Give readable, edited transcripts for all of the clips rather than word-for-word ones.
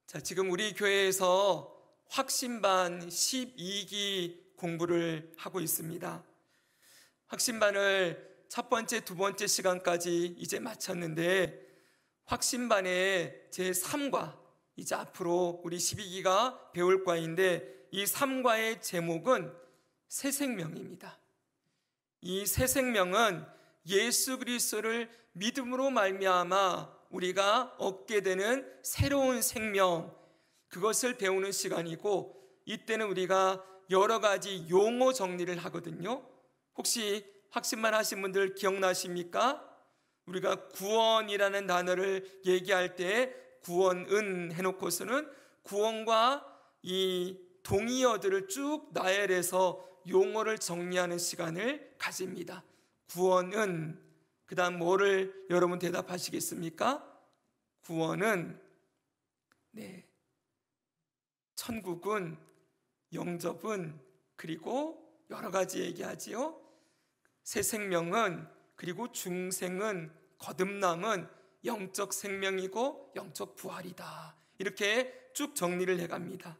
자, 지금 우리 교회에서 확신반 12기 공부를 하고 있습니다. 확신반을 첫 번째, 두 번째 시간까지 이제 마쳤는데 확신반의 제3과, 이제 앞으로 우리 12기가 배울 과인데 이 3과의 제목은 새 생명입니다. 이 새 생명은 예수 그리스도를 믿음으로 말미암아 우리가 얻게 되는 새로운 생명, 그것을 배우는 시간이고, 이때는 우리가 여러 가지 용어 정리를 하거든요. 혹시 확신만 하신 분들 기억나십니까? 우리가 구원이라는 단어를 얘기할 때 구원은 해놓고서는 구원과 이 동의어들을 쭉 나열해서 용어를 정리하는 시간을 가집니다. 구원은, 그 다음 뭐를 여러분 대답하시겠습니까? 구원은, 천국은, 영접은, 그리고 여러 가지 얘기하지요. 새 생명은, 그리고 중생은, 거듭남은 영적 생명이고 영적 부활이다. 이렇게 쭉 정리를 해갑니다.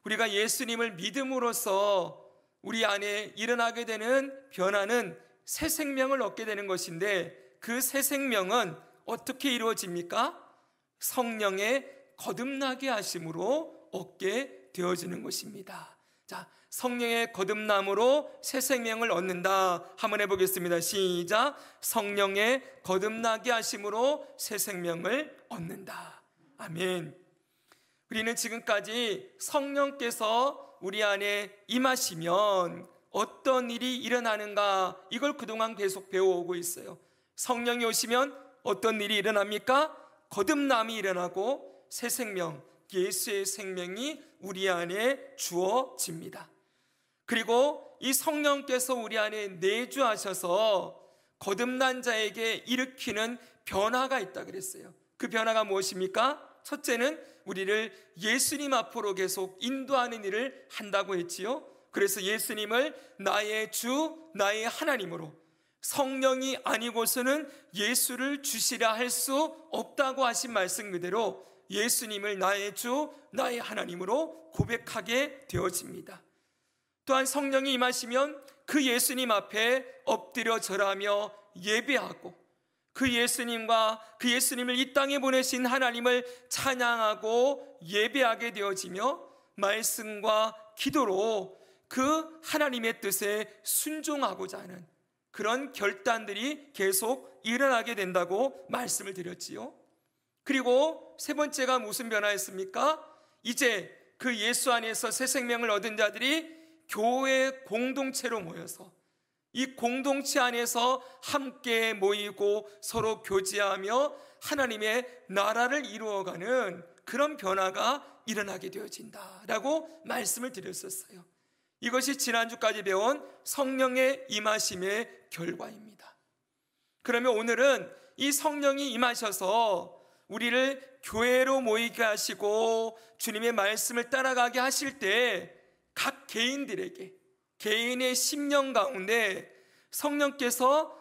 우리가 예수님을 믿음으로써 우리 안에 일어나게 되는 변화는 새 생명을 얻게 되는 것인데, 그 새 생명은 어떻게 이루어집니까? 성령의 거듭나게 하심으로 얻게 되어지는 것입니다. 자, 성령의 거듭남으로 새 생명을 얻는다. 한번 해보겠습니다. 시작. 성령의 거듭나게 하심으로 새 생명을 얻는다. 아멘. 우리는 지금까지 성령께서 우리 안에 임하시면 어떤 일이 일어나는가, 이걸 그동안 계속 배워오고 있어요. 성령이 오시면 어떤 일이 일어납니까? 거듭남이 일어나고 새 생명, 예수의 생명이 우리 안에 주어집니다. 그리고 이 성령께서 우리 안에 내주하셔서 거듭난 자에게 일으키는 변화가 있다 그랬어요. 그 변화가 무엇입니까? 첫째는 우리를 예수님 앞으로 계속 인도하는 일을 한다고 했지요. 그래서 예수님을 나의 주, 나의 하나님으로, 성령이 아니고서는 예수를 주시라 할 수 없다고 하신 말씀 그대로 예수님을 나의 주, 나의 하나님으로 고백하게 되어집니다. 또한 성령이 임하시면 그 예수님 앞에 엎드려 절하며 예배하고, 그 예수님과 그 예수님을 이 땅에 보내신 하나님을 찬양하고 예배하게 되어지며, 말씀과 기도로 그 하나님의 뜻에 순종하고자 하는 그런 결단들이 계속 일어나게 된다고 말씀을 드렸지요. 그리고 세 번째가 무슨 변화였습니까? 이제 그 예수 안에서 새 생명을 얻은 자들이 교회 공동체로 모여서 이 공동체 안에서 함께 모이고 서로 교제하며 하나님의 나라를 이루어가는 그런 변화가 일어나게 되어진다라고 말씀을 드렸었어요. 이것이 지난주까지 배운 성령의 임하심의 결과입니다. 그러면 오늘은 이 성령이 임하셔서 우리를 교회로 모이게 하시고 주님의 말씀을 따라가게 하실 때 각 개인들에게, 개인의 심령 가운데 성령께서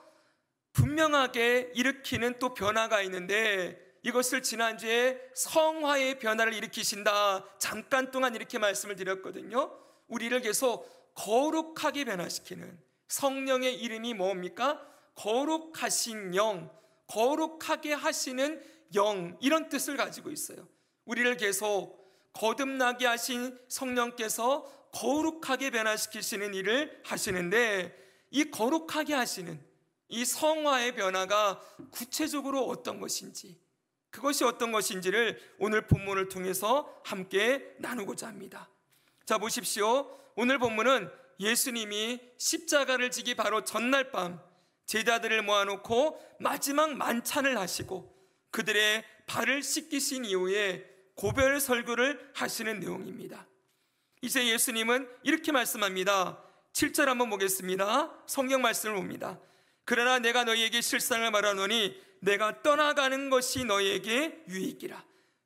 분명하게 일으키는 또 변화가 있는데, 이것을 지난주에 성화의 변화를 일으키신다, 잠깐 동안 이렇게 말씀을 드렸거든요. 우리를 계속 거룩하게 변화시키는 성령의 이름이 뭡니까? 거룩하신 영, 거룩하게 하시는 영, 이런 뜻을 가지고 있어요. 우리를 계속 거듭나게 하신 성령께서 거룩하게 변화시키시는 일을 하시는데, 이 거룩하게 하시는 이 성화의 변화가 구체적으로 어떤 것인지, 그것이 어떤 것인지를 오늘 본문을 통해서 함께 나누고자 합니다. 자, 보십시오. 오늘 본문은 예수님이 십자가를 지기 바로 전날 밤 제자들을 모아놓고 마지막 만찬을 하시고 그들의 발을 씻기신 이후에 고별 설교를 하시는 내용입니다. 이제 예수님은 이렇게 말씀합니다. 7절 한번 보겠습니다. 성경 말씀을 봅니다. 그러나 내가 너희에게 실상을 말하노니 내가 떠나가는 것이 너희에게 유익이라.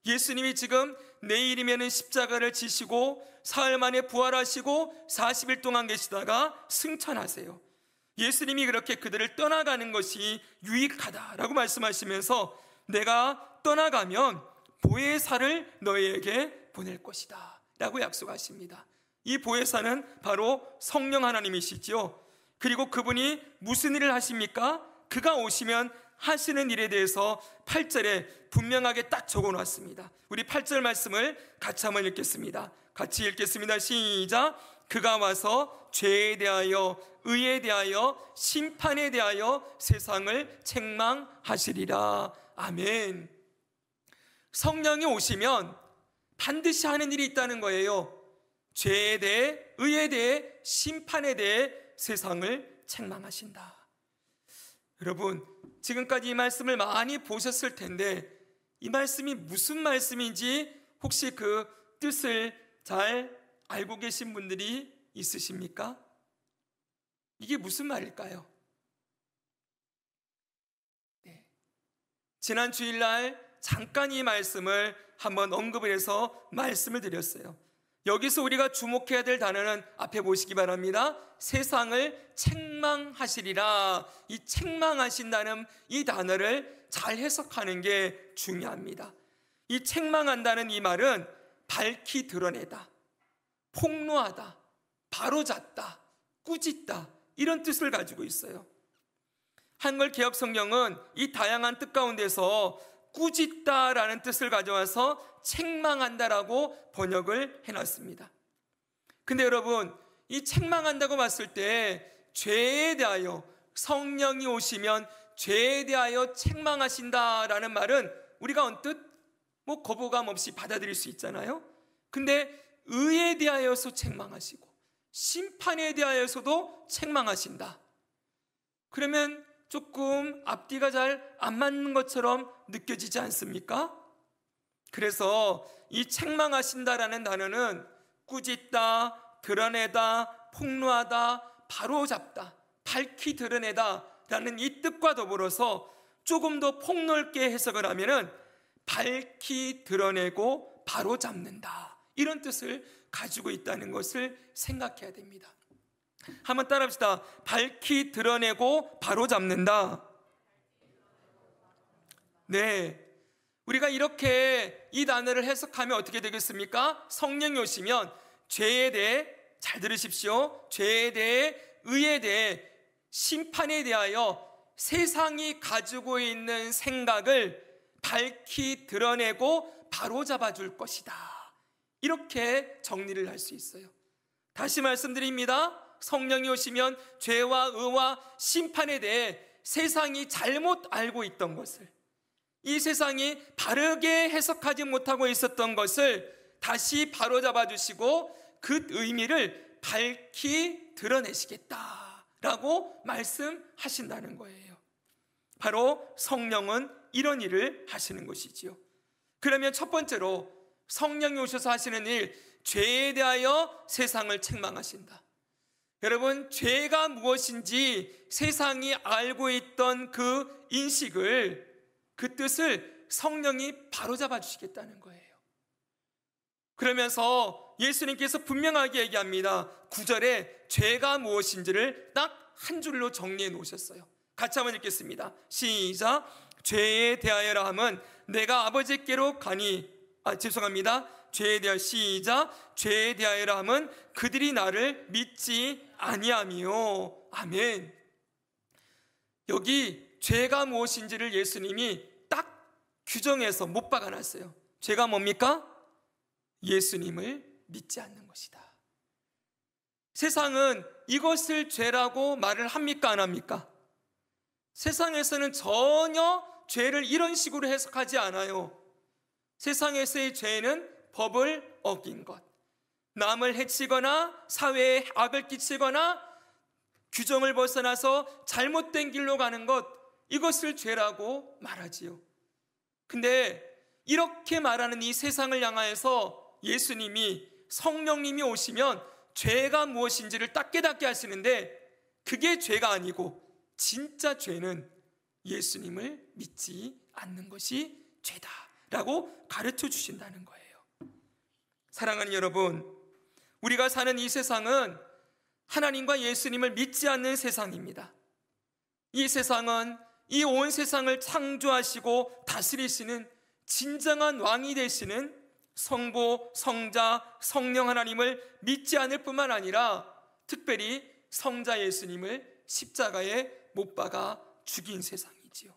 예수님이 지금 내일이면 십자가를 지시고 사흘 만에 부활하시고 40일 동안 계시다가 승천하세요. 예수님이 그렇게 그들을 떠나가는 것이 유익하다라고 말씀하시면서 내가 떠나가면 보혜사를 너희에게 보낼 것이다 라고 약속하십니다. 이 보혜사는 바로 성령 하나님이시죠. 그리고 그분이 무슨 일을 하십니까? 그가 오시면 하시는 일에 대해서 8절에 분명하게 딱 적어놨습니다. 우리 8절 말씀을 같이 한번 읽겠습니다. 같이 읽겠습니다. 시작. 그가 와서 죄에 대하여 의에 대하여 심판에 대하여 세상을 책망하시리라. 아멘. 성령이 오시면 반드시 하는 일이 있다는 거예요. 죄에 대해 의에 대해 심판에 대해 세상을 책망하신다. 여러분, 지금까지 이 말씀을 많이 보셨을 텐데 이 말씀이 무슨 말씀인지 혹시 그 뜻을 잘 알고 계신 분들이 있으십니까? 이게 무슨 말일까요? 네. 지난 주일날 잠깐 이 말씀을 한번 언급을 해서 말씀을 드렸어요. 여기서 우리가 주목해야 될 단어는 앞에 보시기 바랍니다. 세상을 책망하시리라. 이 책망하신다는 이 단어를 잘 해석하는 게 중요합니다. 이 책망한다는 이 말은 밝히 드러내다, 폭로하다, 바로잡다, 꾸짖다 이런 뜻을 가지고 있어요. 한글 개역 성경은 이 다양한 뜻 가운데서 꾸짖다라는 뜻을 가져와서 책망한다라고 번역을 해놨습니다. 근데 여러분, 이 책망한다고 봤을 때 죄에 대하여 성령이 오시면 죄에 대하여 책망하신다라는 말은 우리가 언뜻 거부감 없이 받아들일 수 있잖아요. 근데 의에 대하여서 책망하시고 심판에 대하여서도 책망하신다. 그러면 조금 앞뒤가 잘 안 맞는 것처럼 느껴지지 않습니까? 그래서 이 책망하신다라는 단어는 꾸짖다, 드러내다, 폭로하다, 바로잡다, 밝히 드러내다 라는 이 뜻과 더불어서 조금 더 폭넓게 해석을 하면은 밝히 드러내고 바로잡는다 이런 뜻을 가지고 있다는 것을 생각해야 됩니다. 한번 따라합시다. 밝히 드러내고 바로잡는다. 네, 우리가 이렇게 이 단어를 해석하면 어떻게 되겠습니까? 성령이 오시면 죄에 대해, 잘 들으십시오, 죄에 대해, 의에 대해, 심판에 대하여 세상이 가지고 있는 생각을 밝히 드러내고 바로잡아 줄 것이다. 이렇게 정리를 할 수 있어요. 다시 말씀드립니다. 성령이 오시면 죄와 의와 심판에 대해 세상이 잘못 알고 있던 것을, 이 세상이 바르게 해석하지 못하고 있었던 것을 다시 바로잡아 주시고 그 의미를 밝히 드러내시겠다라고 말씀하신다는 거예요. 바로 성령은 이런 일을 하시는 것이지요. 그러면 첫 번째로 성령이 오셔서 하시는 일, 죄에 대하여 세상을 책망하신다. 여러분, 죄가 무엇인지 세상이 알고 있던 그 인식을, 그 뜻을 성령이 바로잡아 주시겠다는 거예요. 그러면서 예수님께서 분명하게 얘기합니다. 9절에 죄가 무엇인지를 딱 한 줄로 정리해 놓으셨어요. 같이 한번 읽겠습니다. 시작. 죄에 대하여라 함은 내가 아버지께로 가니, 죄에 대하여, 시작. 죄에 대하여라 함은 그들이 나를 믿지 아니함이요. 아멘. 여기 죄가 무엇인지를 예수님이 딱 규정해서 못 박아놨어요. 죄가 뭡니까? 예수님을 믿지 않는 것이다. 세상은 이것을 죄라고 말을 합니까, 안 합니까? 세상에서는 전혀 죄를 이런 식으로 해석하지 않아요. 세상에서의 죄는 법을 어긴 것, 남을 해치거나 사회에 악을 끼치거나 규정을 벗어나서 잘못된 길로 가는 것, 이것을 죄라고 말하지요. 근데 이렇게 말하는 이 세상을 향하여서 예수님이, 성령님이 오시면 죄가 무엇인지를 딱 깨닫게 하시는데, 그게 죄가 아니고 진짜 죄는 예수님을 믿지 않는 것이 죄다라고 가르쳐 주신다는 거예요. 사랑하는 여러분, 우리가 사는 이 세상은 하나님과 예수님을 믿지 않는 세상입니다. 이 세상은 이 온 세상을 창조하시고 다스리시는 진정한 왕이 되시는 성부, 성자, 성령 하나님을 믿지 않을 뿐만 아니라 특별히 성자 예수님을 십자가에 못 박아 죽인 세상이지요.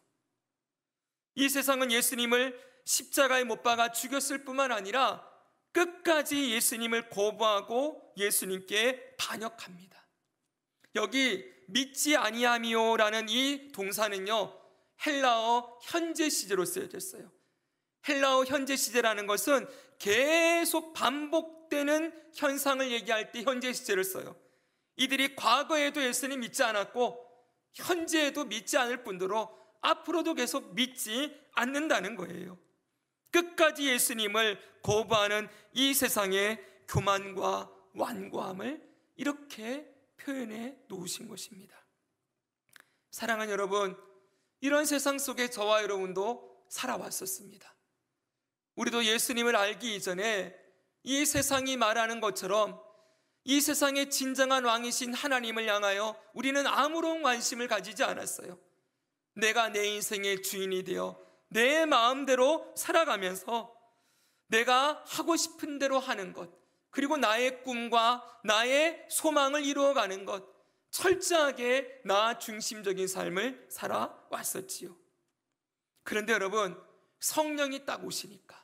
이 세상은 예수님을 십자가에 못 박아 죽였을 뿐만 아니라 끝까지 예수님을 거부하고 예수님께 반역합니다. 여기 믿지 아니함이요라는 이 동사는요, 헬라어 현재 시제로 쓰여졌어요. 헬라어 현재 시제라는 것은 계속 반복되는 현상을 얘기할 때 현재 시제를 써요. 이들이 과거에도 예수님 믿지 않았고 현재에도 믿지 않을 뿐더러 앞으로도 계속 믿지 않는다는 거예요. 끝까지 예수님을 거부하는 이 세상의 교만과 완고함을 이렇게 표현해 놓으신 것입니다. 사랑하는 여러분, 이런 세상 속에 저와 여러분도 살아왔었습니다. 우리도 예수님을 알기 이전에 이 세상이 말하는 것처럼 이 세상의 진정한 왕이신 하나님을 향하여 우리는 아무런 관심을 가지지 않았어요. 내가 내 인생의 주인이 되어 내 마음대로 살아가면서 내가 하고 싶은 대로 하는 것, 그리고 나의 꿈과 나의 소망을 이루어가는 것, 철저하게 나 중심적인 삶을 살아왔었지요. 그런데 여러분, 성령이 딱 오시니까,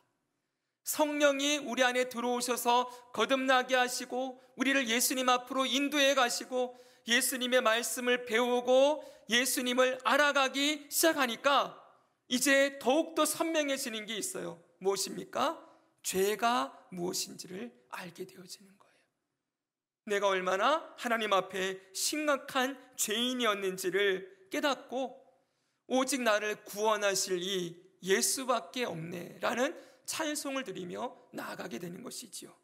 성령이 우리 안에 들어오셔서 거듭나게 하시고 우리를 예수님 앞으로 인도해 가시고 예수님의 말씀을 배우고 예수님을 알아가기 시작하니까 이제 더욱더 선명해지는 게 있어요. 무엇입니까? 죄가 무엇인지를 알게 되어지는 거예요. 내가 얼마나 하나님 앞에 심각한 죄인이었는지를 깨닫고 오직 나를 구원하실 이 예수밖에 없네라는 찬송을 드리며 나아가게 되는 것이지요.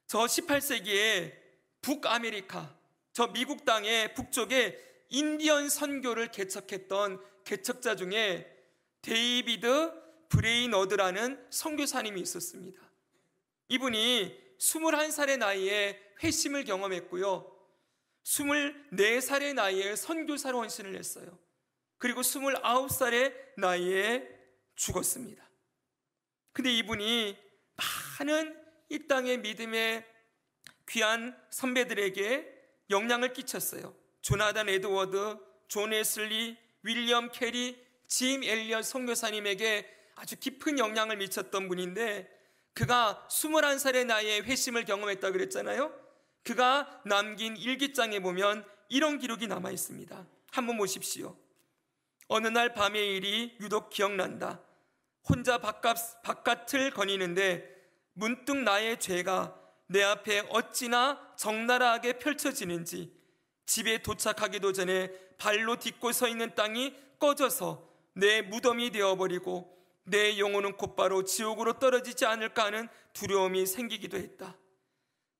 저 18세기에 북아메리카, 저 미국 땅의 북쪽에 인디언 선교를 개척했던 개척자 중에 데이비드 브레이너드라는 선교사님이 있었습니다. 이분이 21살의 나이에 회심을 경험했고요, 24살의 나이에 선교사로 헌신을 했어요. 그리고 29살의 나이에 죽었습니다. 근데 이분이 많은 이 땅의 믿음의 귀한 선배들에게 영향을 끼쳤어요. 조나단 에드워드, 존 웨슬리, 윌리엄 캐리, 짐 엘리엇 선교사님에게 아주 깊은 영향을 미쳤던 분인데, 그가 21살의 나이에 회심을 경험했다 그랬잖아요. 그가 남긴 일기장에 보면 이런 기록이 남아 있습니다. 한번 보십시오. 어느 날 밤의 일이 유독 기억난다. 혼자 바깥을 거니는데 문득 나의 죄가 내 앞에 어찌나 적나라하게 펼쳐지는지, 집에 도착하기도 전에 발로 딛고 서 있는 땅이 꺼져서 내 무덤이 되어버리고 내 영혼은 곧바로 지옥으로 떨어지지 않을까 하는 두려움이 생기기도 했다.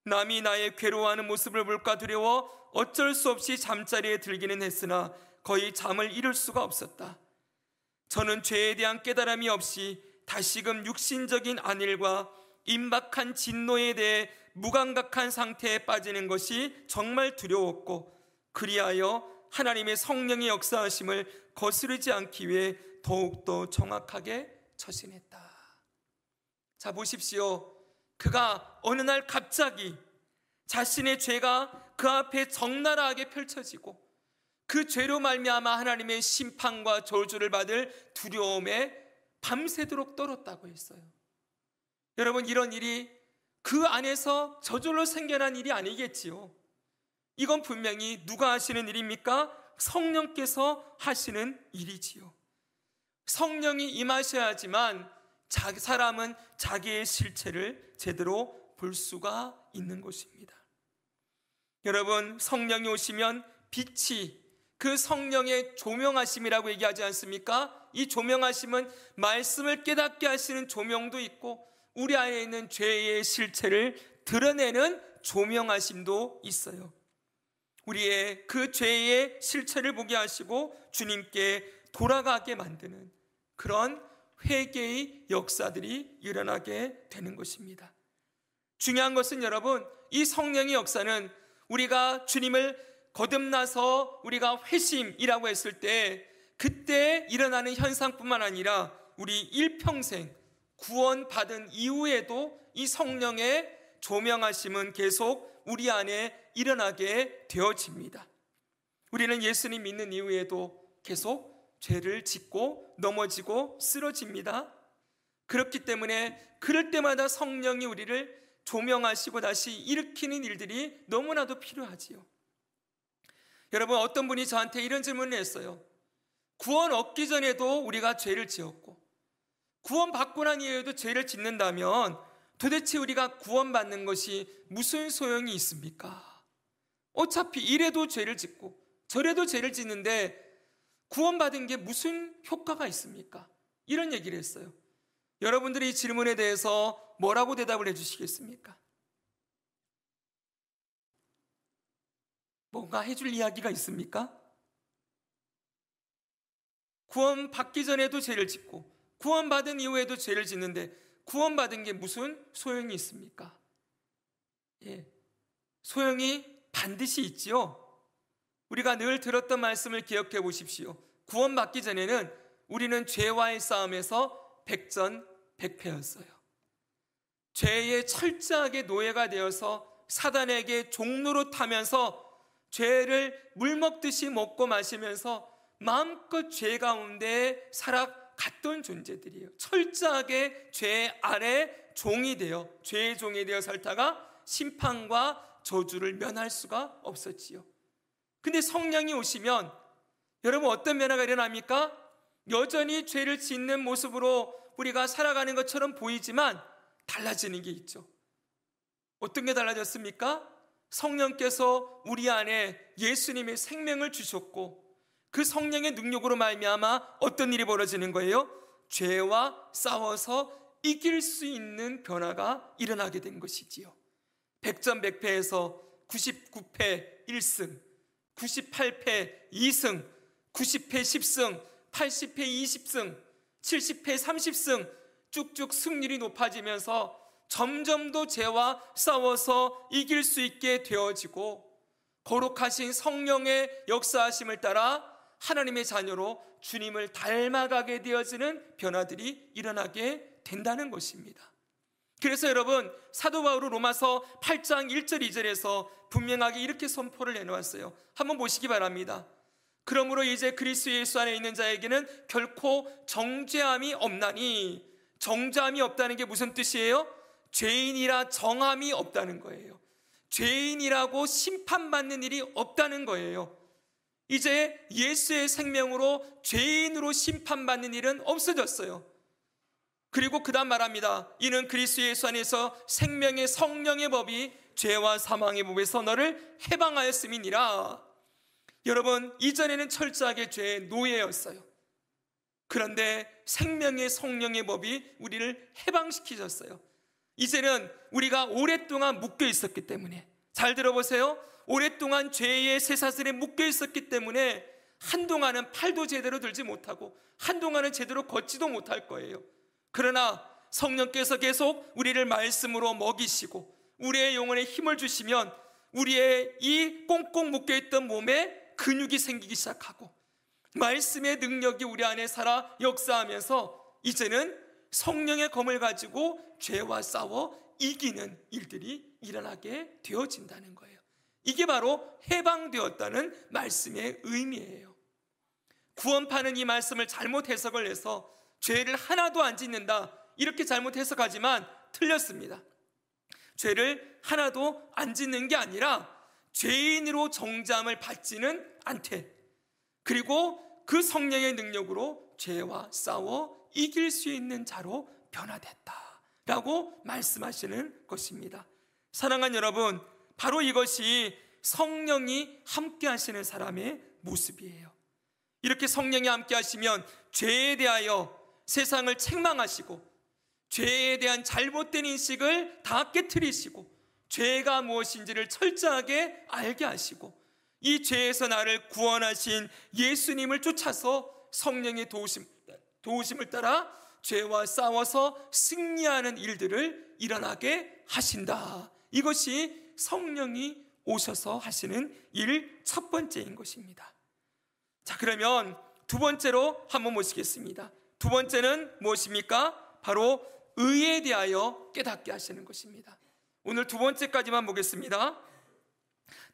남이 나의 괴로워하는 모습을 볼까 두려워 어쩔 수 없이 잠자리에 들기는 했으나 거의 잠을 이룰 수가 없었다. 저는 죄에 대한 깨달음이 없이 다시금 육신적인 안일과 임박한 진노에 대해 무감각한 상태에 빠지는 것이 정말 두려웠고, 그리하여 하나님의 성령의 역사하심을 거스르지 않기 위해 더욱더 정확하게 처신했다. 자, 보십시오. 그가 어느 날 갑자기 자신의 죄가 그 앞에 적나라하게 펼쳐지고 그 죄로 말미암아 하나님의 심판과 저주를 받을 두려움에 밤새도록 떨었다고 했어요. 여러분, 이런 일이 그 안에서 저절로 생겨난 일이 아니겠지요. 이건 분명히 누가 하시는 일입니까? 성령께서 하시는 일이지요. 성령이 임하셔야지만 사람은 자기의 실체를 제대로 볼 수가 있는 것입니다. 여러분, 성령이 오시면 빛이 그 성령의 조명하심이라고 얘기하지 않습니까? 이 조명하심은 말씀을 깨닫게 하시는 조명도 있고 우리 안에 있는 죄의 실체를 드러내는 조명하심도 있어요. 우리의 그 죄의 실체를 보게 하시고 주님께 돌아가게 만드는 그런 회개의 역사들이 일어나게 되는 것입니다. 중요한 것은 여러분, 이 성령의 역사는 우리가 주님을 거듭나서 우리가 회심이라고 했을 때 그때 일어나는 현상뿐만 아니라 우리 일평생 구원받은 이후에도 이 성령의 조명하심은 계속 우리 안에 일어나게 되어집니다. 우리는 예수님 믿는 이후에도 계속 죄를 짓고 넘어지고 쓰러집니다. 그렇기 때문에 그럴 때마다 성령이 우리를 조명하시고 다시 일으키는 일들이 너무나도 필요하지요. 여러분, 어떤 분이 저한테 이런 질문을 했어요. 구원 얻기 전에도 우리가 죄를 지었고 구원 받고 난 이후에도 죄를 짓는다면 도대체 우리가 구원받는 것이 무슨 소용이 있습니까? 어차피 이래도 죄를 짓고 저래도 죄를 짓는데 구원받은 게 무슨 효과가 있습니까? 이런 얘기를 했어요. 여러분들이 이 질문에 대해서 뭐라고 대답을 해주시겠습니까? 뭔가 해줄 이야기가 있습니까? 구원받기 전에도 죄를 짓고 구원받은 이후에도 죄를 짓는데 구원받은 게 무슨 소용이 있습니까? 소용이 반드시 있지요. 우리가 늘 들었던 말씀을 기억해 보십시오. 구원받기 전에는 우리는 죄와의 싸움에서 백전백패였어요. 죄에 철저하게 노예가 되어서 사단에게 종로로 타면서 죄를 물먹듯이 먹고 마시면서 마음껏 죄 가운데 살아갔던 존재들이에요. 철저하게 죄 아래 종이 되어, 죄의 종이 되어 살다가 심판과 저주를 면할 수가 없었지요. 근데 성령이 오시면 여러분 어떤 변화가 일어납니까? 여전히 죄를 짓는 모습으로 우리가 살아가는 것처럼 보이지만 달라지는 게 있죠. 어떤 게 달라졌습니까? 성령께서 우리 안에 예수님의 생명을 주셨고 그 성령의 능력으로 말미암아 어떤 일이 벌어지는 거예요? 죄와 싸워서 이길 수 있는 변화가 일어나게 된 것이지요. 백전백패에서 99패 1승, 98패 2승, 90패 10승, 80패 20승, 70패 30승 쭉쭉 승률이 높아지면서 점점 더 죄와 싸워서 이길 수 있게 되어지고 거룩하신 성령의 역사하심을 따라 하나님의 자녀로 주님을 닮아가게 되어지는 변화들이 일어나게 된다는 것입니다. 그래서 여러분, 사도 바울은 로마서 8장 1절 2절에서 분명하게 이렇게 선포를 해놓았어요. 한번 보시기 바랍니다. 그러므로 이제 그리스도 예수 안에 있는 자에게는 결코 정죄함이 없나니, 정죄함이 없다는 게 무슨 뜻이에요? 죄인이라 정함이 없다는 거예요. 죄인이라고 심판받는 일이 없다는 거예요. 이제 예수의 생명으로 죄인으로 심판받는 일은 없어졌어요. 그리고 그 다음 말합니다. 이는 그리스도 예수 안에서 생명의 성령의 법이 죄와 사망의 법에서 너를 해방하였음이니라. 여러분, 이전에는 철저하게 죄의 노예였어요. 그런데 생명의 성령의 법이 우리를 해방시키셨어요. 이제는 우리가 오랫동안 묶여 있었기 때문에, 잘 들어보세요. 오랫동안 죄의 쇠사슬에 묶여 있었기 때문에 한동안은 팔도 제대로 들지 못하고 한동안은 제대로 걷지도 못할 거예요. 그러나 성령께서 계속 우리를 말씀으로 먹이시고 우리의 영혼에 힘을 주시면 우리의 이 꽁꽁 묶여있던 몸에 근육이 생기기 시작하고 말씀의 능력이 우리 안에 살아 역사하면서 이제는 성령의 검을 가지고 죄와 싸워 이기는 일들이 일어나게 되어진다는 거예요. 이게 바로 해방되었다는 말씀의 의미예요. 구원파는 이 말씀을 잘못 해석을 해서 죄를 하나도 안 짓는다 이렇게 잘못 해석하지만 틀렸습니다. 죄를 하나도 안 짓는 게 아니라 죄인으로 정죄함을 받지는 않되, 그리고 그 성령의 능력으로 죄와 싸워 이길 수 있는 자로 변화됐다라고 말씀하시는 것입니다. 사랑하는 여러분, 바로 이것이 성령이 함께 하시는 사람의 모습이에요. 이렇게 성령이 함께 하시면 죄에 대하여 세상을 책망하시고 죄에 대한 잘못된 인식을 다 깨트리시고 죄가 무엇인지를 철저하게 알게 하시고 이 죄에서 나를 구원하신 예수님을 쫓아서 성령의 도우심을 따라 죄와 싸워서 승리하는 일들을 일어나게 하신다. 이것이 성령이 오셔서 하시는 일 첫 번째인 것입니다. 자, 그러면 두 번째로 한번 모시겠습니다. 두 번째는 무엇입니까? 바로 의에 대하여 깨닫게 하시는 것입니다. 오늘 두 번째까지만 보겠습니다.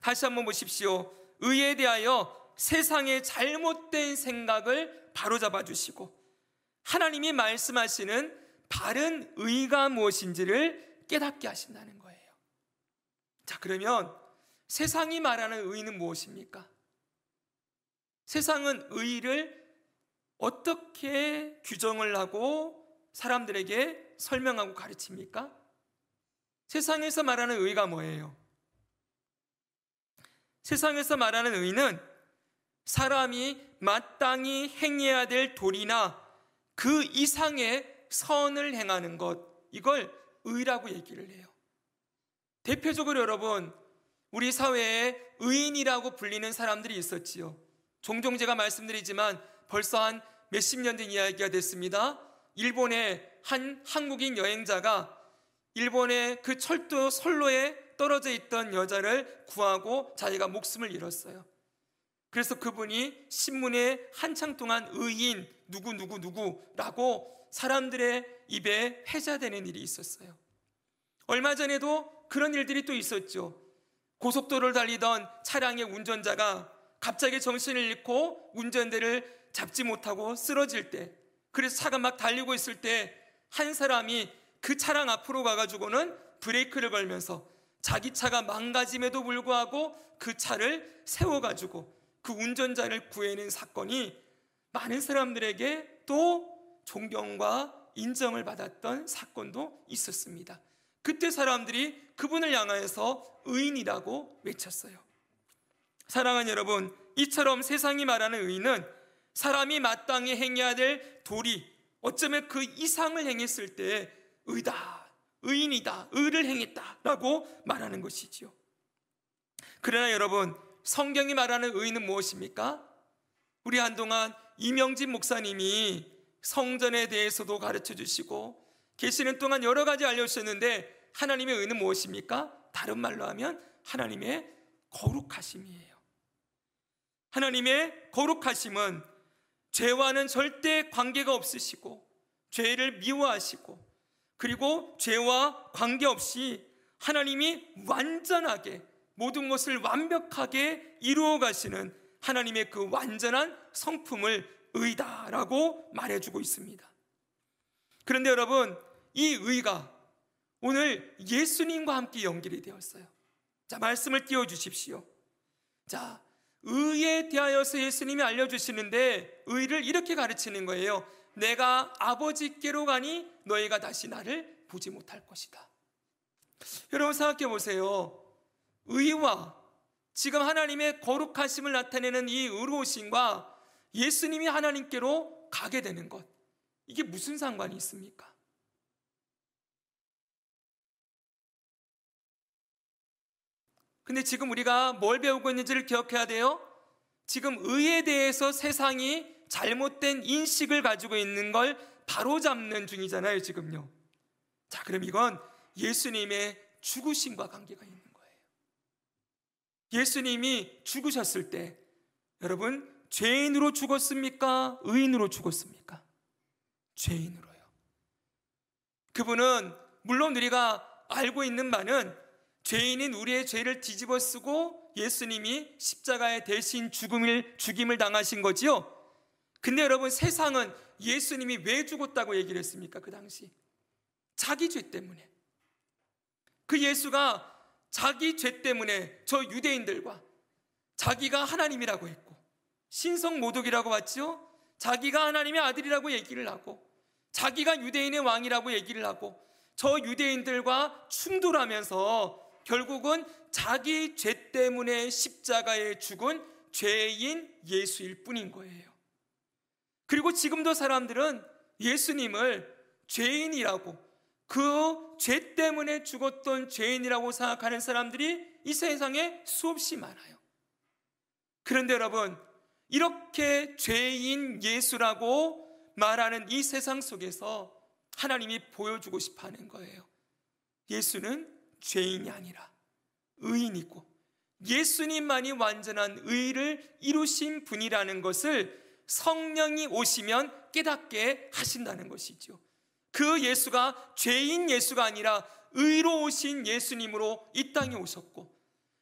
다시 한번 보십시오. 의에 대하여 세상의 잘못된 생각을 바로잡아 주시고 하나님이 말씀하시는 바른 의가 무엇인지를 깨닫게 하신다는 거예요. 자, 그러면 세상이 말하는 의는 무엇입니까? 세상은 의를 어떻게 규정을 하고 사람들에게 설명하고 가르칩니까? 세상에서 말하는 의가 뭐예요? 세상에서 말하는 의는 사람이 마땅히 행해야 될 도리나 그 이상의 선을 행하는 것, 이걸 의라고 얘기를 해요. 대표적으로 여러분, 우리 사회에 의인이라고 불리는 사람들이 있었지요. 종종 제가 말씀드리지만 벌써 한 몇십 년 된 이야기가 됐습니다. 일본의 한 한국인 여행자가 일본의 그 철도 선로에 떨어져 있던 여자를 구하고 자기가 목숨을 잃었어요. 그래서 그분이 신문에 한창 동안 의인 누구라고 사람들의 입에 회자되는 일이 있었어요. 얼마 전에도 그런 일들이 또 있었죠. 고속도로를 달리던 차량의 운전자가 갑자기 정신을 잃고 운전대를 잡지 못하고 쓰러질 때, 그래서 차가 막 달리고 있을 때 한 사람이 그 차량 앞으로 가가지고는 브레이크를 걸면서 자기 차가 망가짐에도 불구하고 그 차를 세워가지고 그 운전자를 구해낸 사건이 많은 사람들에게 또 존경과 인정을 받았던 사건도 있었습니다. 그때 사람들이 그분을 향하여서 의인이라고 외쳤어요. 사랑하는 여러분, 이처럼 세상이 말하는 의는 사람이 마땅히 행해야 될 도리, 어쩌면 그 이상을 행했을 때 의다, 의인이다, 의를 행했다라고 말하는 것이지요. 그러나 여러분, 성경이 말하는 의는 무엇입니까? 우리 한동안 이명진 목사님이 성전에 대해서도 가르쳐 주시고 계시는 동안 여러 가지 알려주셨는데, 하나님의 의는 무엇입니까? 다른 말로 하면 하나님의 거룩하심이에요. 하나님의 거룩하심은 죄와는 절대 관계가 없으시고 죄를 미워하시고, 그리고 죄와 관계없이 하나님이 완전하게 모든 것을 완벽하게 이루어 가시는 하나님의 그 완전한 성품을 의다라고 말해주고 있습니다. 그런데 여러분, 이 의가 오늘 예수님과 함께 연결이 되었어요. 자, 말씀을 띄워주십시오. 자, 의에 대하여서 예수님이 알려주시는데 의를 이렇게 가르치는 거예요. 내가 아버지께로 가니 너희가 다시 나를 보지 못할 것이다. 여러분 생각해 보세요. 의와 지금 하나님의 거룩하심을 나타내는 이 의로우심과 예수님이 하나님께로 가게 되는 것, 이게 무슨 상관이 있습니까? 근데 지금 우리가 뭘 배우고 있는지를 기억해야 돼요. 지금 의에 대해서 세상이 잘못된 인식을 가지고 있는 걸 바로잡는 중이잖아요, 지금요. 자, 그럼 이건 예수님의 죽으심과 관계가 있는 거예요. 예수님이 죽으셨을 때 여러분, 죄인으로 죽었습니까? 의인으로 죽었습니까? 죄인으로요. 그분은 물론 우리가 알고 있는 바는 죄인인 우리의 죄를 뒤집어 쓰고 예수님이 십자가에 대신 죽임을 당하신 거지요. 근데 여러분, 세상은 예수님이 왜 죽었다고 얘기를 했습니까? 그 당시 자기 죄 때문에. 그 예수가 자기 죄 때문에 저 유대인들과 자기가 하나님이라고 했고 신성모독이라고 했죠. 자기가 하나님의 아들이라고 얘기를 하고 자기가 유대인의 왕이라고 얘기를 하고 저 유대인들과 충돌하면서 결국은 자기 죄 때문에 십자가에 죽은 죄인 예수일 뿐인 거예요. 그리고 지금도 사람들은 예수님을 죄인이라고, 그 죄 때문에 죽었던 죄인이라고 생각하는 사람들이 이 세상에 수없이 많아요. 그런데 여러분, 이렇게 죄인 예수라고 말하는 이 세상 속에서 하나님이 보여주고 싶어 하는 거예요. 예수는 죄인이 아니라 의인이고 예수님만이 완전한 의를 이루신 분이라는 것을 성령이 오시면 깨닫게 하신다는 것이죠. 그 예수가 죄인 예수가 아니라 의로우신 예수님으로 이 땅에 오셨고,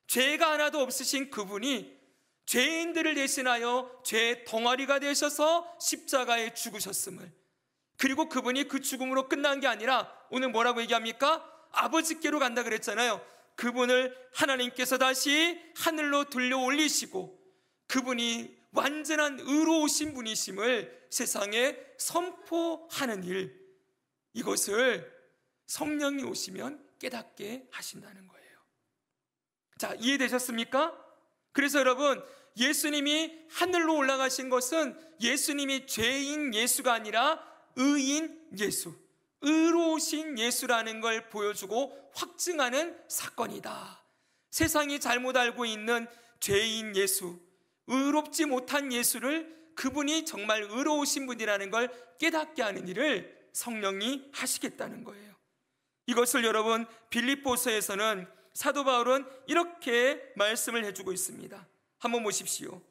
죄가 하나도 없으신 그분이 죄인들을 대신하여 죄의 덩어리가 되셔서 십자가에 죽으셨음을, 그리고 그분이 그 죽음으로 끝난 게 아니라 오늘 뭐라고 얘기합니까? 아버지께로 간다 그랬잖아요. 그분을 하나님께서 다시 하늘로 들려 올리시고 그분이 완전한 의로우신 분이심을 세상에 선포하는 일, 이것을 성령이 오시면 깨닫게 하신다는 거예요. 자, 이해되셨습니까? 그래서 여러분, 예수님이 하늘로 올라가신 것은 예수님이 죄인 예수가 아니라 의인 예수, 의로우신 예수라는 걸 보여주고 확증하는 사건이다. 세상이 잘못 알고 있는 죄인 예수, 의롭지 못한 예수를 그분이 정말 의로우신 분이라는 걸 깨닫게 하는 일을 성령이 하시겠다는 거예요. 이것을 여러분, 빌립보서에서는 사도 바울은 이렇게 말씀을 해주고 있습니다. 한번 보십시오.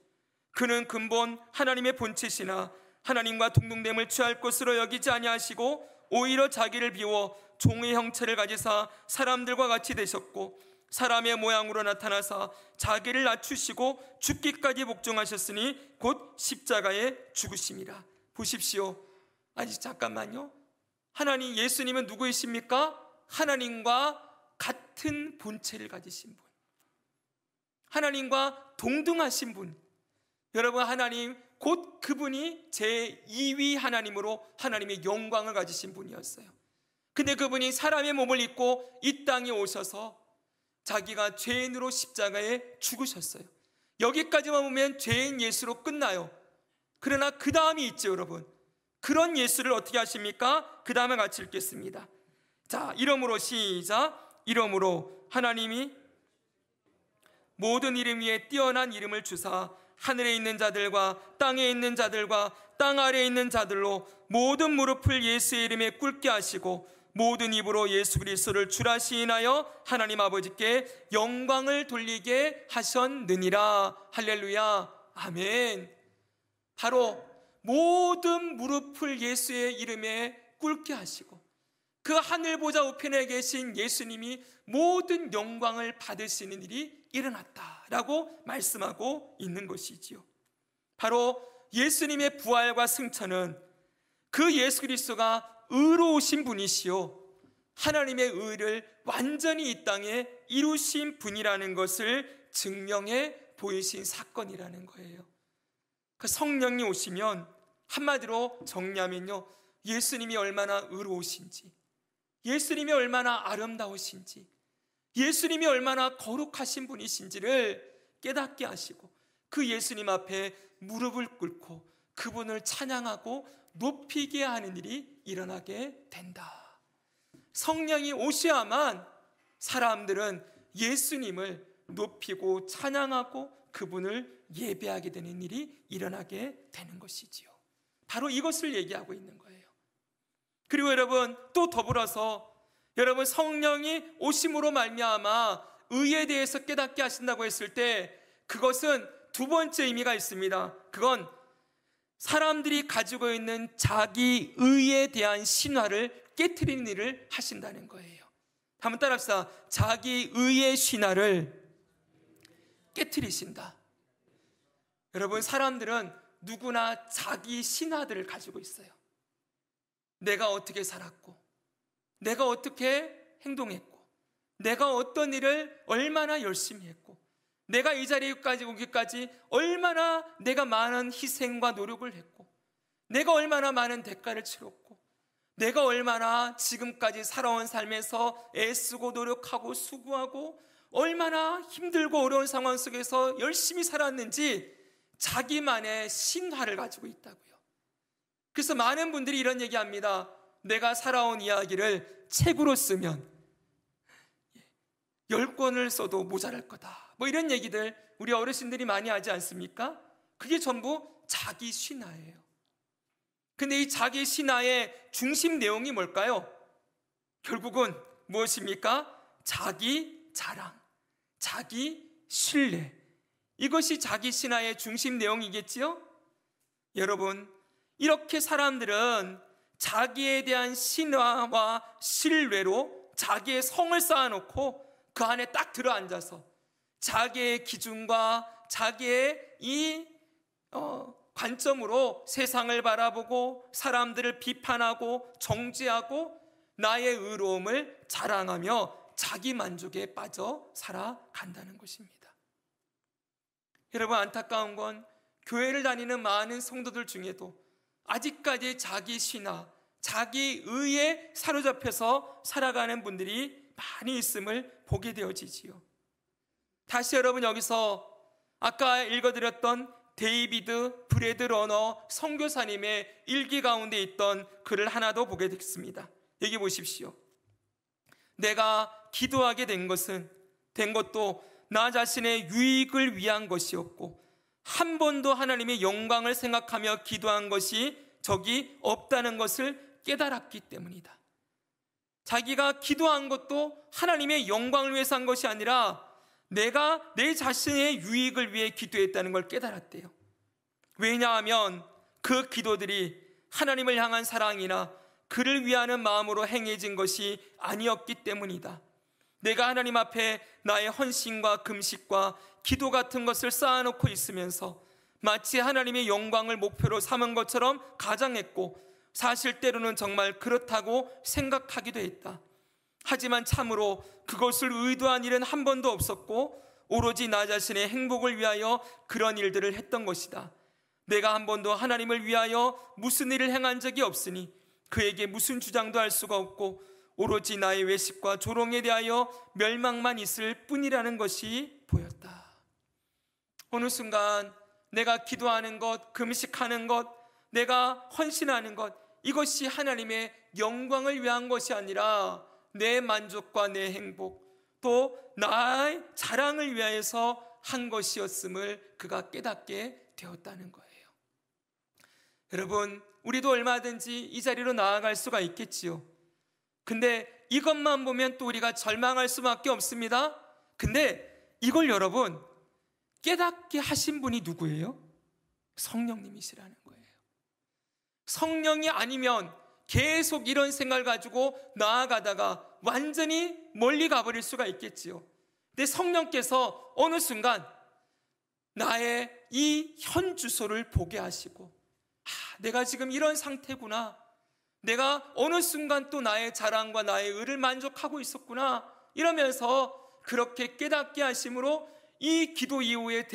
그는 근본 하나님의 본체시나 하나님과 동등됨을 취할 것으로 여기지 아니하시고 오히려 자기를 비워 종의 형체를 가지사 사람들과 같이 되셨고 사람의 모양으로 나타나사 자기를 낮추시고 죽기까지 복종하셨으니 곧 십자가에 죽으심이라. 보십시오. 아니 잠깐만요. 하나님, 예수님은 누구이십니까? 하나님과 같은 본체를 가지신 분, 하나님과 동등하신 분. 여러분, 하나님 곧 그분이 제2위 하나님으로 하나님의 영광을 가지신 분이었어요. 근데 그분이 사람의 몸을 입고 이 땅에 오셔서 자기가 죄인으로 십자가에 죽으셨어요. 여기까지만 보면 죄인 예수로 끝나요. 그러나 그 다음이 있죠, 여러분. 그런 예수를 어떻게 하십니까? 그 다음에 같이 읽겠습니다. 자, 이러므로 시작. 이러므로 하나님이 모든 이름 위에 뛰어난 이름을 주사 하늘에 있는 자들과 땅에 있는 자들과 땅 아래에 있는 자들로 모든 무릎을 예수의 이름에 꿇게 하시고 모든 입으로 예수 그리스도를 주라 시인하여 하나님 아버지께 영광을 돌리게 하셨느니라. 할렐루야, 아멘. 바로 모든 무릎을 예수의 이름에 꿇게 하시고 그 하늘 보좌 우편에 계신 예수님이 모든 영광을 받으시는 일이 일어났다라고 말씀하고 있는 것이지요. 바로 예수님의 부활과 승천은 그 예수 그리스도가 의로우신 분이시요 하나님의 의를 완전히 이 땅에 이루신 분이라는 것을 증명해 보이신 사건이라는 거예요. 그 성령이 오시면 한마디로 정리하면요, 예수님이 얼마나 의로우신지, 예수님이 얼마나 아름다우신지, 예수님이 얼마나 거룩하신 분이신지를 깨닫게 하시고 그 예수님 앞에 무릎을 꿇고 그분을 찬양하고 높이게 하는 일이 일어나게 된다. 성령이 오셔야만 사람들은 예수님을 높이고 찬양하고 그분을 예배하게 되는 일이 일어나게 되는 것이지요. 바로 이것을 얘기하고 있는 거예요. 그리고 여러분, 또 더불어서 여러분, 성령이 오심으로 말미암아 의에 대해서 깨닫게 하신다고 했을 때 그것은 두 번째 의미가 있습니다. 그건 사람들이 가지고 있는 자기 의에 대한 신화를 깨트리는 일을 하신다는 거예요. 한번 따라합시다. 자기 의의 신화를 깨트리신다. 여러분, 사람들은 누구나 자기 신화들을 가지고 있어요. 내가 어떻게 살았고, 내가 어떻게 행동했고, 내가 어떤 일을 얼마나 열심히 했고, 내가 이 자리까지 오기까지 얼마나 내가 많은 희생과 노력을 했고, 내가 얼마나 많은 대가를 치렀고, 내가 얼마나 지금까지 살아온 삶에서 애쓰고 노력하고 수고하고 얼마나 힘들고 어려운 상황 속에서 열심히 살았는지 자기만의 신화를 가지고 있다고요. 그래서 많은 분들이 이런 얘기합니다. 내가 살아온 이야기를 책으로 쓰면 10권을 써도 모자랄 거다, 뭐 이런 얘기들 우리 어르신들이 많이 하지 않습니까? 그게 전부 자기 신화예요. 근데 이 자기 신화의 중심 내용이 뭘까요? 결국은 무엇입니까? 자기 자랑, 자기 신뢰, 이것이 자기 신화의 중심 내용이겠지요? 여러분, 이렇게 사람들은 자기에 대한 신화와 신뢰로 자기의 성을 쌓아놓고 그 안에 딱 들어앉아서 자기의 기준과 자기의 이 관점으로 세상을 바라보고 사람들을 비판하고 정죄하고 나의 의로움을 자랑하며 자기 만족에 빠져 살아간다는 것입니다. 여러분, 안타까운 건 교회를 다니는 많은 성도들 중에도 아직까지 자기 신화, 자기 의에 사로잡혀서 살아가는 분들이 많이 있음을 보게 되어지지요. 다시 여러분, 여기서 아까 읽어드렸던 데이비드 브래드 러너 선교사님의 일기 가운데 있던 글을 하나 더 보게 됐습니다. 여기 보십시오. 내가 기도하게 된 것도 나 자신의 유익을 위한 것이었고 한 번도 하나님의 영광을 생각하며 기도한 것이 적이 없다는 것을 깨달았기 때문이다. 자기가 기도한 것도 하나님의 영광을 위해서 한 것이 아니라 내가 내 자신의 유익을 위해 기도했다는 걸 깨달았대요. 왜냐하면 그 기도들이 하나님을 향한 사랑이나 그를 위하는 마음으로 행해진 것이 아니었기 때문이다. 내가 하나님 앞에 나의 헌신과 금식과 기도 같은 것을 쌓아놓고 있으면서 마치 하나님의 영광을 목표로 삼은 것처럼 가장했고 사실 때로는 정말 그렇다고 생각하기도 했다. 하지만 참으로 그것을 의도한 일은 한 번도 없었고 오로지 나 자신의 행복을 위하여 그런 일들을 했던 것이다. 내가 한 번도 하나님을 위하여 무슨 일을 행한 적이 없으니 그에게 무슨 주장도 할 수가 없고 오로지 나의 외식과 조롱에 대하여 멸망만 있을 뿐이라는 것이 보였다. 어느 순간 내가 기도하는 것, 금식하는 것, 내가 헌신하는 것, 이것이 하나님의 영광을 위한 것이 아니라 내 만족과 내 행복, 또 나의 자랑을 위하여서 한 것이었음을 그가 깨닫게 되었다는 거예요. 여러분, 우리도 얼마든지 이 자리로 나아갈 수가 있겠지요. 근데 이것만 보면 또 우리가 절망할 수밖에 없습니다. 근데 이걸 여러분 깨닫게 하신 분이 누구예요? 성령님이시라는 거예요. 성령이 아니면 계속 이런 생각을 가지고 나아가다가 완전히 멀리 가버릴 수가 있겠지요. 근데 성령께서 어느 순간 나의 이 현 주소를 보게 하시고 내가 지금 이런 상태구나, 내가 어느 순간 또 나의 자랑과 나의 의를 만족하고 있었구나 이러면서 그렇게 깨닫게 하심으로 이 기도 이후에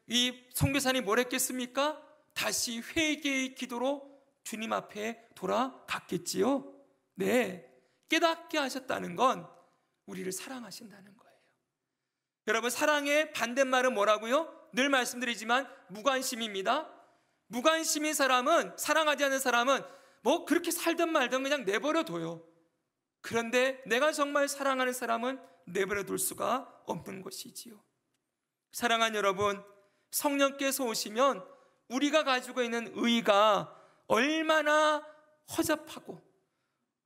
이 선교사님이 뭘 했겠습니까? 다시 회개의 기도로 주님 앞에 돌아갔겠지요. 네, 깨닫게 하셨다는 건 우리를 사랑하신다는 거예요. 여러분, 사랑의 반대말은 뭐라고요? 늘 말씀드리지만 무관심입니다. 무관심인 사람은, 사랑하지 않는 사람은 뭐 그렇게 살든 말든 그냥 내버려둬요. 그런데 내가 정말 사랑하는 사람은 내버려둘 수가 없는 것이지요. 사랑하는 여러분, 성령께서 오시면 우리가 가지고 있는 의가 얼마나 허접하고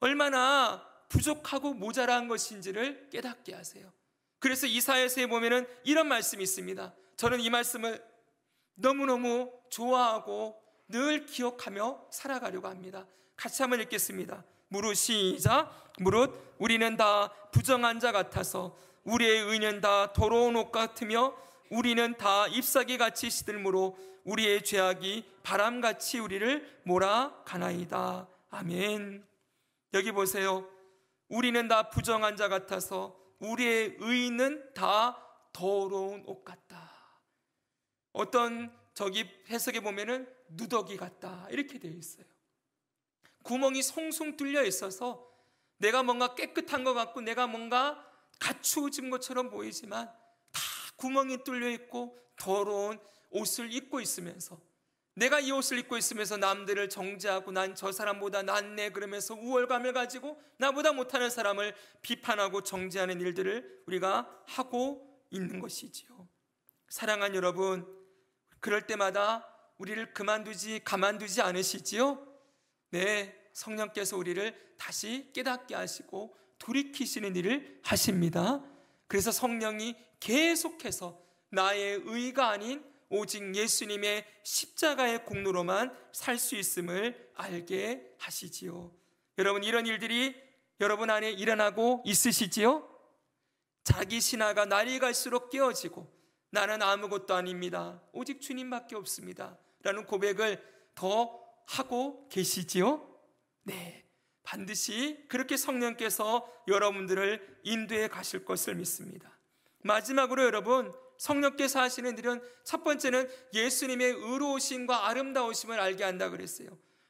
얼마나 부족하고 모자란 것인지를 깨닫게 하세요. 그래서 이사야서에 보면은 이런 말씀이 있습니다. 저는 이 말씀을 너무너무 좋아하고 늘 기억하며 살아가려고 합니다. 같이 한번 읽겠습니다. 무릇 시작. 무릇 우리는 다 부정한 자 같아서 우리의 의는 다 더러운 옷 같으며 우리는 다 잎사귀 같이 시들므로 우리의 죄악이 바람같이 우리를 몰아가나이다. 아멘. 여기 보세요. 우리는 다 부정한 자 같아서 우리의 의는 다 더러운 옷 같다. 어떤 저기 해석에 보면은 누더기 같다 이렇게 되어 있어요. 구멍이 송송 뚫려 있어서 내가 뭔가 깨끗한 것 같고 내가 뭔가 갖추어진 것처럼 보이지만 다 구멍이 뚫려 있고 더러운 옷을 입고 있으면서 내가 이 옷을 입고 있으면서 남들을 정죄하고 난 저 사람보다 낫네 그러면서 우월감을 가지고 나보다 못하는 사람을 비판하고 정죄하는 일들을 우리가 하고 있는 것이지요. 사랑하는 여러분, 그럴 때마다 우리를 가만두지 않으시지요? 네, 성령께서 우리를 다시 깨닫게 하시고 돌이키시는 일을 하십니다. 그래서 성령이 계속해서 나의 의가 아닌 오직 예수님의 십자가의 공로로만 살 수 있음을 알게 하시지요. 여러분, 이런 일들이 여러분 안에 일어나고 있으시지요? 자기 신화가 날이 갈수록 깨어지고 나는 아무것도 아닙니다, 오직 주님밖에 없습니다 라는 고백을 더 하고 계시지요? 네, 반드시 그렇게 성령께서 여러분들을 인도해 가실 것을 믿습니다. 마지막으로 여러분, 성령께서 하시는 일은 첫 번째는 예수님의 의로우심과 아름다우심을 알게 한다 그랬어요.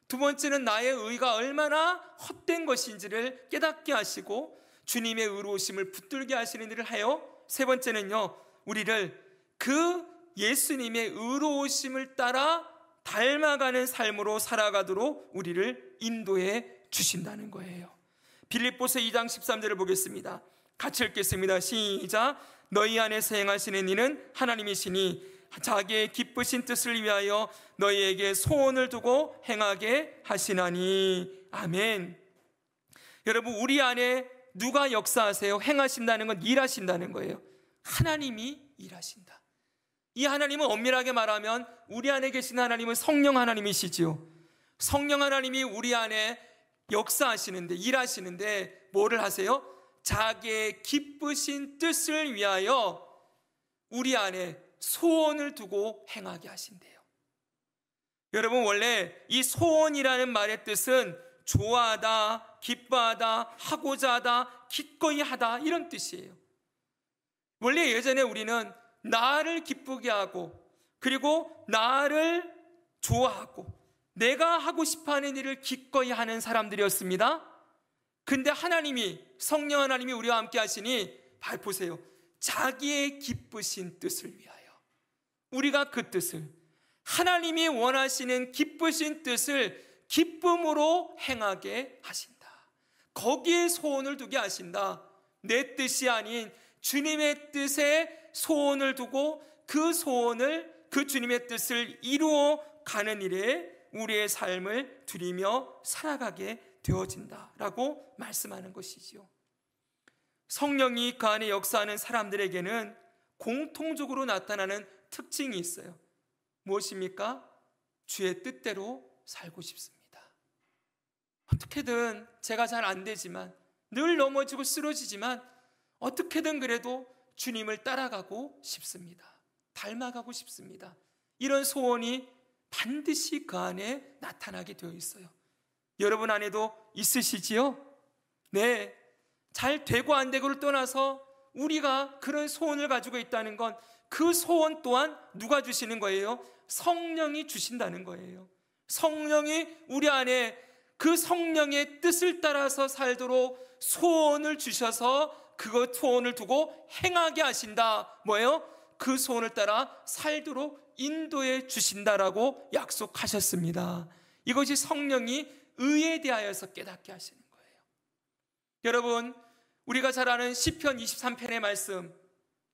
두 번째는 나의 의가 얼마나 헛된 것인지를 깨닫게 하시고 주님의 의로우심을 붙들게 하시는 일을 하여, 세 번째는요, 우리를 그 예수님의 의로우심을 따라 닮아가는 삶으로 살아가도록 우리를 인도해 주신다는 거예요. 빌립보서 2장 13절을 보겠습니다. 같이 읽겠습니다. 시작. 너희 안에서 행하시는 이는 하나님이시니 자기의 기쁘신 뜻을 위하여 너희에게 소원을 두고 행하게 하시나니. 아멘. 여러분, 우리 안에 누가 역사하세요? 행하신다는 건 일하신다는 거예요. 하나님이 일하신다. 이 하나님은 엄밀하게 말하면 우리 안에 계신 하나님은 성령 하나님이시지요. 성령 하나님이 우리 안에 역사하시는데, 일하시는데 뭐를 하세요? 자기의 기쁘신 뜻을 위하여 우리 안에 소원을 두고 행하게 하신대요. 여러분, 원래 이 소원이라는 말의 뜻은 좋아하다, 기뻐하다, 하고자 하다, 기꺼이 하다, 이런 뜻이에요. 원래 예전에 우리는 나를 기쁘게 하고, 그리고 나를 좋아하고 내가 하고 싶어하는 일을 기꺼이 하는 사람들이었습니다. 근데 하나님이, 성령 하나님이 우리와 함께 하시니, 보세요, 자기의 기쁘신 뜻을 위하여 우리가 그 뜻을, 하나님이 원하시는 기쁘신 뜻을 기쁨으로 행하게 하신다. 거기에 소원을 두게 하신다. 내 뜻이 아닌 주님의 뜻에 소원을 두고 그 소원을, 그 주님의 뜻을 이루어 가는 일에 우리의 삶을 드리며 살아가게 되어진다라고 말씀하는 것이지요. 성령이 그 안에 역사하는 사람들에게는 공통적으로 나타나는 특징이 있어요. 무엇입니까? 주의 뜻대로 살고 싶습니다. 어떻게든 제가 잘 안 되지만, 늘 넘어지고 쓰러지지만 어떻게든 그래도 주님을 따라가고 싶습니다. 닮아가고 싶습니다. 이런 소원이 반드시 그 안에 나타나게 되어 있어요. 여러분 안에도 있으시지요? 네, 잘 되고 안 되고를 떠나서 우리가 그런 소원을 가지고 있다는 건 그 소원 또한 누가 주시는 거예요? 성령이 주신다는 거예요. 성령이 우리 안에 그 성령의 뜻을 따라서 살도록 소원을 주셔서 그 소원을 두고 행하게 하신다. 뭐예요? 그 소원을 따라 살도록 인도해 주신다라고 약속하셨습니다. 이것이 성령이 의에 대하여서 깨닫게 하시는 거예요. 여러분, 우리가 잘 아는 시편 23편의 말씀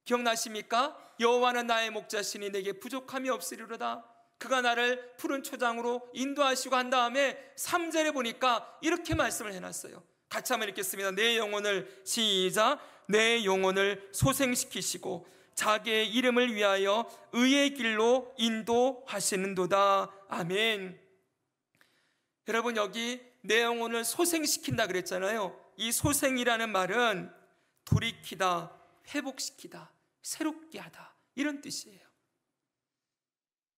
기억나십니까? 여호와는 나의 목자시니 내게 부족함이 없으리로다. 그가 나를 푸른 초장으로 인도하시고 한 다음에 3절에 보니까 이렇게 말씀을 해놨어요. 같이 한번 읽겠습니다. 내 영혼을, 시작, 내 영혼을 소생시키시고 자기의 이름을 위하여 의의 길로 인도하시는도다. 아멘. 여러분, 여기 내 영혼을 소생시킨다 그랬잖아요. 이 소생이라는 말은 돌이키다, 회복시키다, 새롭게 하다, 이런 뜻이에요.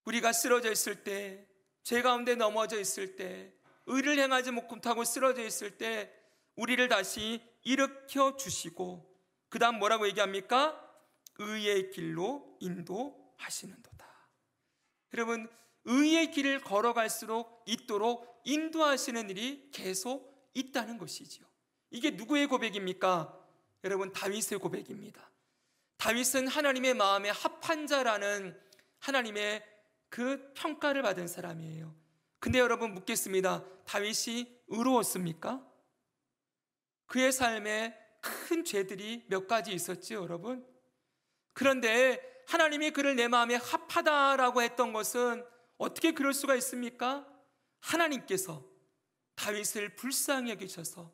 우리가 쓰러져 있을 때, 죄 가운데 넘어져 있을 때, 의를 행하지 못하고 쓰러져 있을 때 우리를 다시 일으켜 주시고, 그 다음 뭐라고 얘기합니까? 의의 길로 인도하시는도다. 여러분, 의의 길을 걸어갈수록 있도록 인도하시는 일이 계속 있다는 것이지요. 이게 누구의 고백입니까? 여러분, 다윗의 고백입니다. 다윗은 하나님의 마음에 합한 자라는 하나님의 그 평가를 받은 사람이에요. 근데 여러분, 묻겠습니다. 다윗이 의로웠습니까? 그의 삶에 큰 죄들이 몇 가지 있었죠, 여러분. 그런데 하나님이 그를 내 마음에 합하다라고 했던 것은 어떻게 그럴 수가 있습니까? 하나님께서 다윗을 불쌍히 여기셔서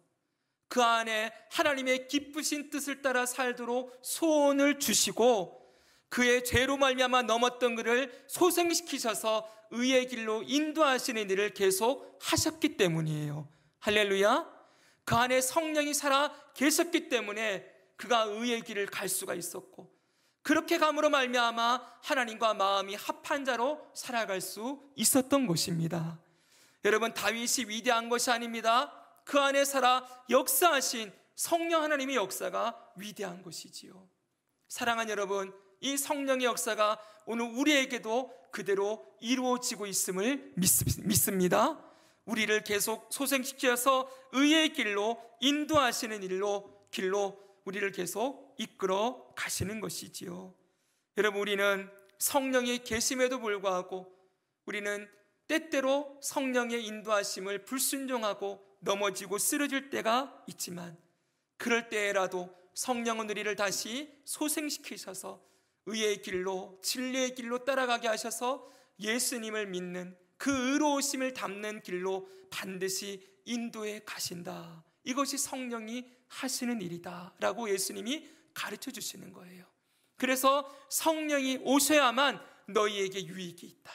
그 안에 하나님의 기쁘신 뜻을 따라 살도록 소원을 주시고, 그의 죄로 말미암아 넘었던 그를 소생시키셔서 의의 길로 인도하시는 일을 계속 하셨기 때문이에요. 할렐루야. 그 안에 성령이 살아 계셨기 때문에 그가 의의 길을 갈 수가 있었고, 그렇게 감으로 말미암아 하나님과 마음이 합한 자로 살아갈 수 있었던 것입니다. 여러분, 다윗이 위대한 것이 아닙니다. 그 안에 살아 역사하신 성령 하나님의 역사가 위대한 것이지요. 사랑하는 여러분, 이 성령의 역사가 오늘 우리에게도 그대로 이루어지고 있음을 믿습니다. 우리를 계속 소생시켜서 의의 길로 인도하시는 길로 우리를 계속 이끌어 가시는 것이지요. 여러분, 우리는 성령이 계심에도 불구하고 우리는 때때로 성령의 인도하심을 불순종하고 넘어지고 쓰러질 때가 있지만, 그럴 때라도 성령은 우리를 다시 소생시키셔서 의의 길로, 진리의 길로 따라가게 하셔서 예수님을 믿는 그 의로우심을 담는 길로 반드시 인도해 가신다. 이것이 성령이 하시는 일이다 라고 예수님이 가르쳐 주시는 거예요. 그래서 성령이 오셔야만 너희에게 유익이 있다.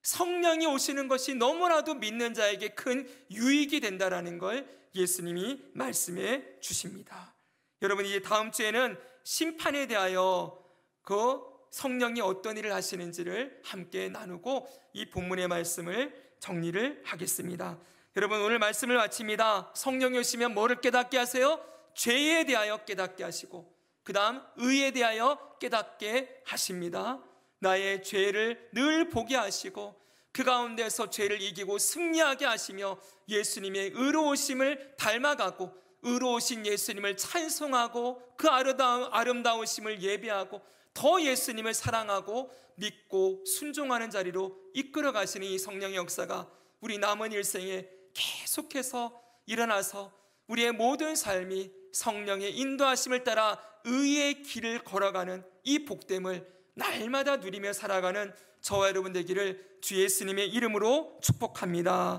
성령이 오시는 것이 너무나도 믿는 자에게 큰 유익이 된다라는 걸 예수님이 말씀해 주십니다. 여러분, 이제 다음 주에는 심판에 대하여 그 성령이 어떤 일을 하시는지를 함께 나누고 이 본문의 말씀을 정리를 하겠습니다. 여러분, 오늘 말씀을 마칩니다. 성령이 오시면 뭐를 깨닫게 하세요? 죄에 대하여 깨닫게 하시고, 그 다음 의에 대하여 깨닫게 하십니다. 나의 죄를 늘 보게 하시고 그 가운데서 죄를 이기고 승리하게 하시며 예수님의 의로우심을 닮아가고 의로우신 예수님을 찬송하고 그 아름다우심을 예배하고 더 예수님을 사랑하고 믿고 순종하는 자리로 이끌어 가시는 이 성령의 역사가 우리 남은 일생에 계속해서 일어나서 우리의 모든 삶이 성령의 인도하심을 따라 의의 길을 걸어가는 이 복됨을 날마다 누리며 살아가는 저와 여러분 되기를 주 예수님의 이름으로 축복합니다.